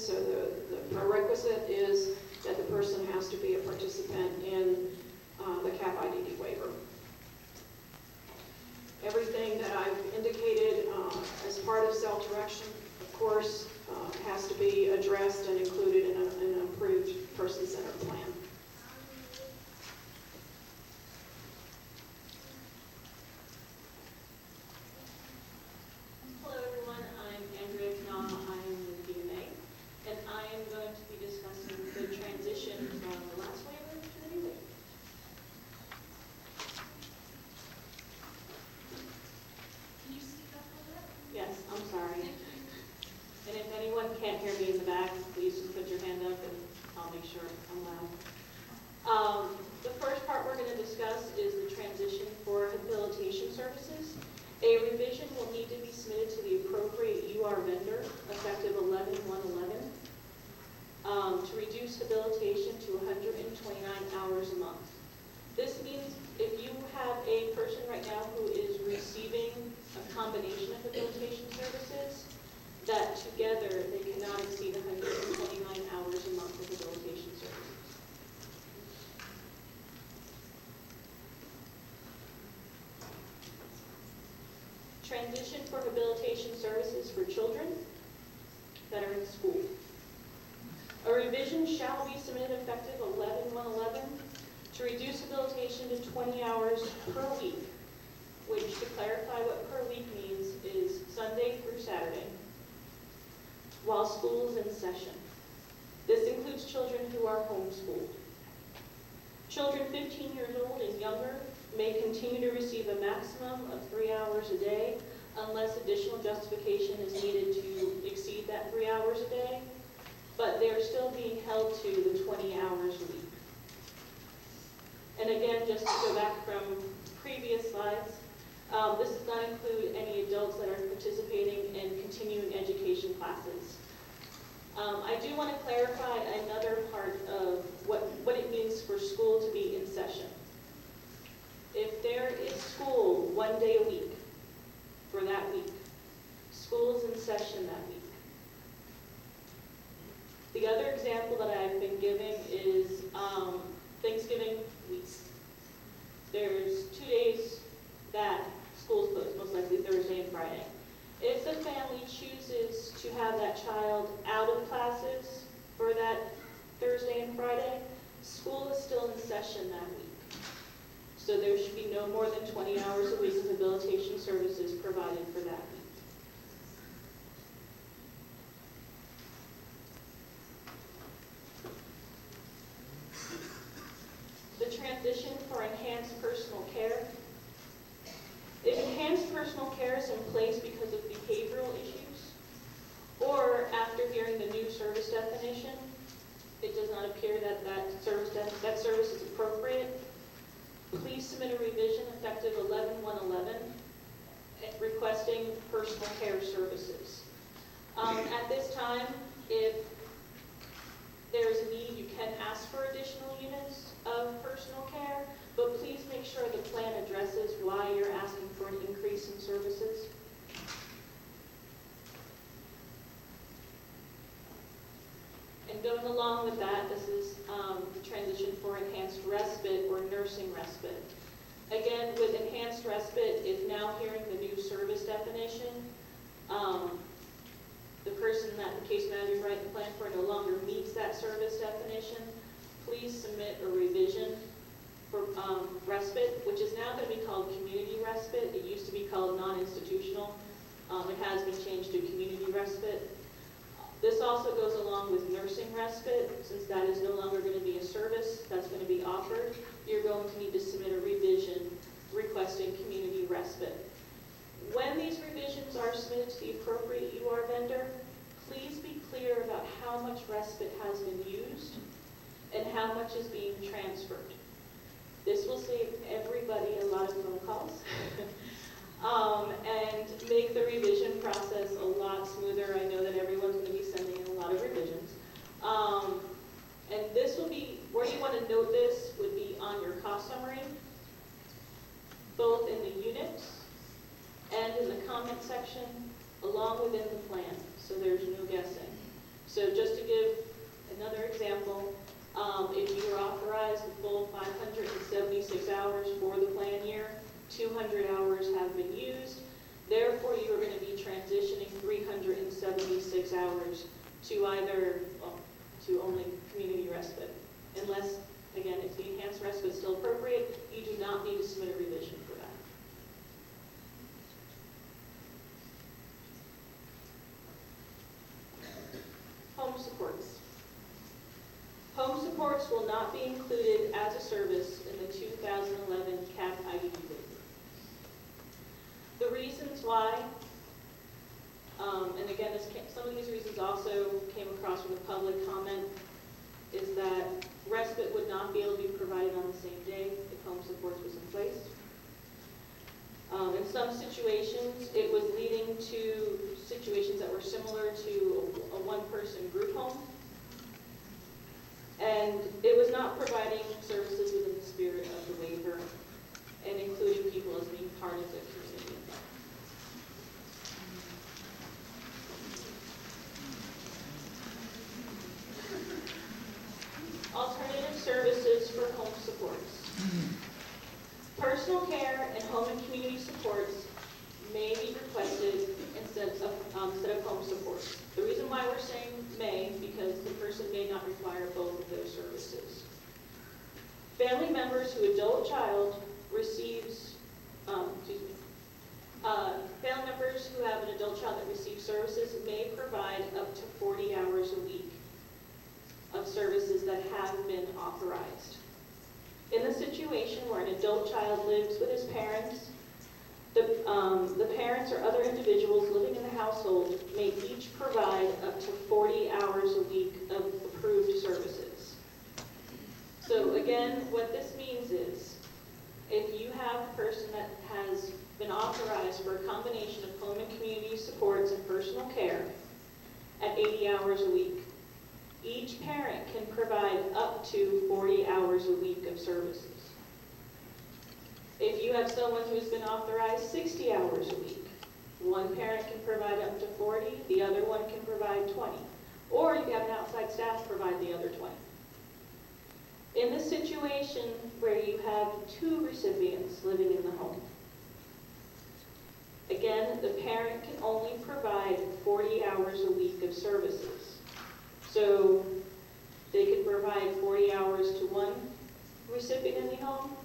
So the prerequisite is that the person has to be a participant in the CAP IDD waiver. Everything that I've indicated as part of self-direction, of course, has to be addressed and included in an approved person-centered plan. To reduce habilitation to 129 hours a month. This means if you have a person right now who is receiving a combination of habilitation services, that together they cannot exceed 129 hours a month of habilitation services. Transition for habilitation services for children that are in school. A revision shall be submitted effective 11/1/11 to reduce habilitation to 20 hours per week, which, to clarify what per week means, is Sunday through Saturday, while school is in session. This includes children who are homeschooled. Children 15 years old and younger may continue to receive a maximum of 3 hours a day unless additional justification is needed to exceed that 3 hours a day. But they are still being held to the 20 hours a week. And again, just to go back from previous slides, this does not include any adults that are participating in continuing education classes. I do want to clarify another part of what it means for school to be in session. If there is school 1 day a week for that week, school's in session that week. The other example that I've been giving is Thanksgiving week. There's 2 days that school's closed, most likely Thursday and Friday. If the family chooses to have that child out of classes for that Thursday and Friday, school is still in session that week. So there should be no more than 20 hours a week of habilitation services provided for that week. Transition for enhanced personal care. If enhanced personal care is in place because of behavioral issues, or after hearing the new service definition, it does not appear that that service is appropriate, please submit a revision effective 11/1/11 requesting personal care services. At this time, if there is a need, you can ask for additional units of personal care, but please make sure the plan addresses why you're asking for an increase in services. And going along with that, this is the transition for enhanced respite or nursing respite. Again, with enhanced respite, if now hearing the new service definition, the person that the case manager is writing the plan for no longer meets that service definition, please submit a revision for respite, which is now going to be called community respite. It used to be called non-institutional. It has been changed to community respite. This also goes along with nursing respite. Since that is no longer going to be a service that's going to be offered, you're going to need to submit a revision requesting community respite. When these revisions are submitted to the appropriate UR vendor, please be clear about how much respite has been used and how much is being transferred. This will save everybody a lot of phone calls and make the revision process a lot smoother. I know that everyone's going to be sending in a lot of revisions. And this will be, where you want to note this would be on your cost summary, both in the units and in the comment section, along within the plan, so there's no guessing. So just If you are authorized the full 576 hours for the plan year, 200 hours have been used. Therefore, you are going to be transitioning 376 hours to either, well, to only community respite. Unless, again, if the enhanced respite is still appropriate, you do not need to submit a revision for that. Home supports. Home supports will not be included as a service in the 2011 CAP IDD waiver. The reasons why, and again, some of these reasons also came across from the public comment, is that respite would not be able to be provided on the same day if home supports was in place. In some situations, it was leading to situations that were similar to a one-person group home. And it was not providing services within the spirit of the waiver and including people as being part of the community. Alternative services for home supports. Personal care and home and community supports may be requested instead of home supports. The reason why we're saying may, because the person may not require both of those services. Family members whose adult child receives, family members who have an adult child that receives services may provide up to 40 hours a week of services that have been authorized. In the situation where an adult child lives with his parents, the parents or other individuals living in the household may each provide up to 40 hours a week of approved services. So again, what this means is, if you have a person that has been authorized for a combination of home and community supports and personal care at 80 hours a week, each parent can provide up to 40 hours a week of services. If you have someone who's been authorized 60 hours a week, one parent can provide up to 40, the other one can provide 20. Or you have an outside staff provide the other 20. In the situation where you have two recipients living in the home, again, the parent can only provide 40 hours a week of services. So they could provide 40 hours to one recipient in the home,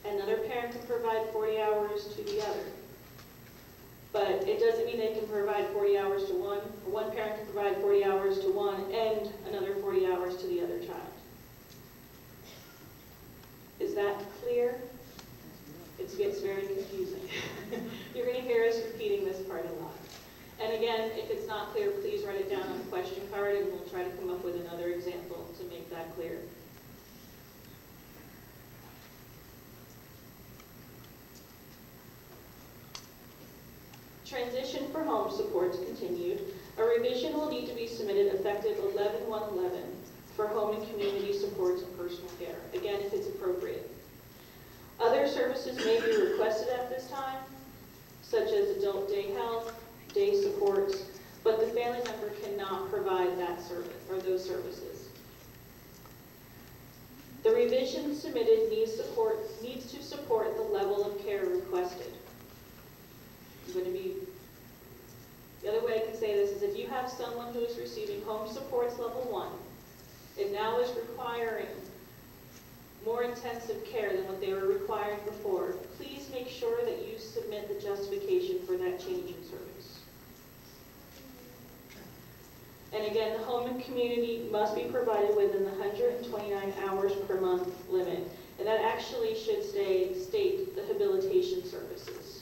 another parent can provide 40 hours to the other. But it doesn't mean they can provide 40 hours to one, or one parent can provide 40 hours to one and another 40 hours to the other child. Is that clear? It gets very confusing. You're going to hear us repeating this part a lot. And again, if it's not clear, please write it down on a question card and we'll try to come up with another example to make that clear. Transition for home supports continued. A revision will need to be submitted effective 11/1/11 for home and community supports and personal care, again, if it's appropriate. Other services may be requested at this time, such as adult day health, day supports, but the family member cannot provide that service or those services. The revision submitted needs to support the level of care requested. The other way I can say this is, if you have someone who is receiving home supports level 1 and now is requiring more intensive care than what they were requiring before, please make sure that you submit the justification for that change in service. And again, the home and community must be provided within the 129 hours per month limit. And that actually should state the habilitation services.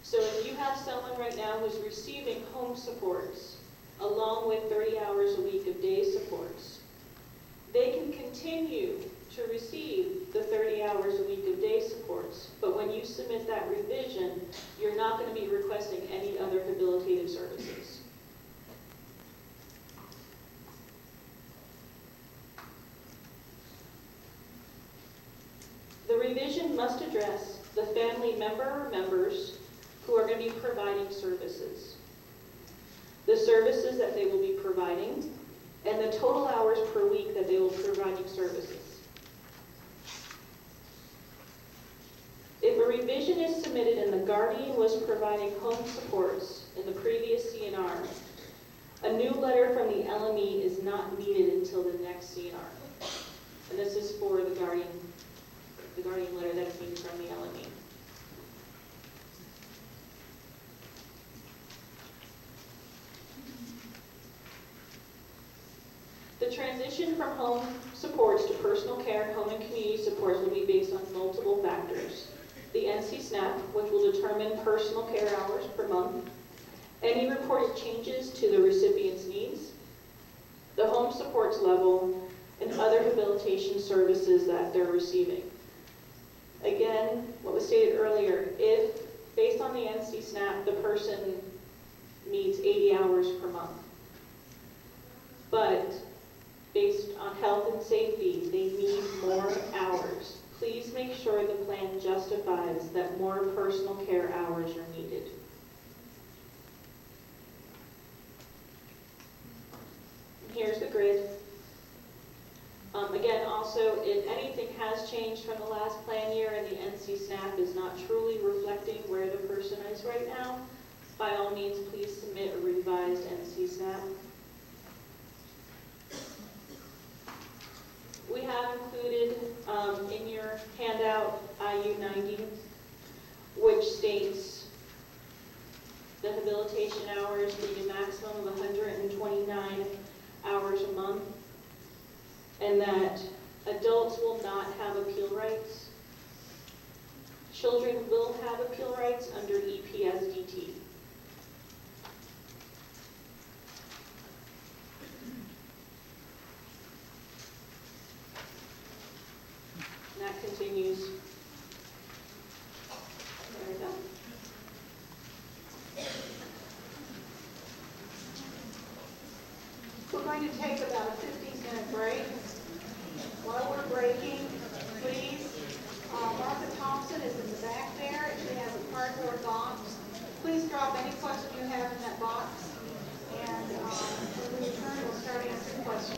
So if you have someone right now who's receiving home supports, along with 30 hours a week of day supports, they can continue to receive the 30 hours a week of day supports, but when you submit that revision, you're not going to be requesting any other habilitative services. The revision must address the family member or members who are going to be providing services. The services that they will be providing, and the total hours per week that they will provide you services. If a revision is submitted and the guardian was providing home supports in the previous CNR, a new letter from the LME is not needed until the next CNR. And this is for the guardian letter that is needed from the LME. The transition from home supports to personal care and home and community supports will be based on multiple factors. The NC SNAP, which will determine personal care hours per month, any reported changes to the recipient's needs, the home supports level, and other habilitation services that they're receiving. Again, what was stated earlier, if, based on the NC SNAP, the person needs 80 hours per month, but based on health and safety, they need more hours. Please make sure the plan justifies that more personal care hours are needed. And here's the grid. Again, also, if anything has changed from the last plan year and the NC SNAP is not truly reflecting where the person is right now, by all means, please submit a revised NC SNAP. We have included in your handout IU-90, which states the habilitation hours being a maximum of 129 hours a month, and that adults will not have appeal rights. Children will have appeal rights under EPSDT. And that continues. There we go. We're going to take about a 15-minute break. While we're breaking, please, Martha Thompson is in the back there. She has a cardboard box. Please drop any question you have in that box. And when we return, we'll start answering questions.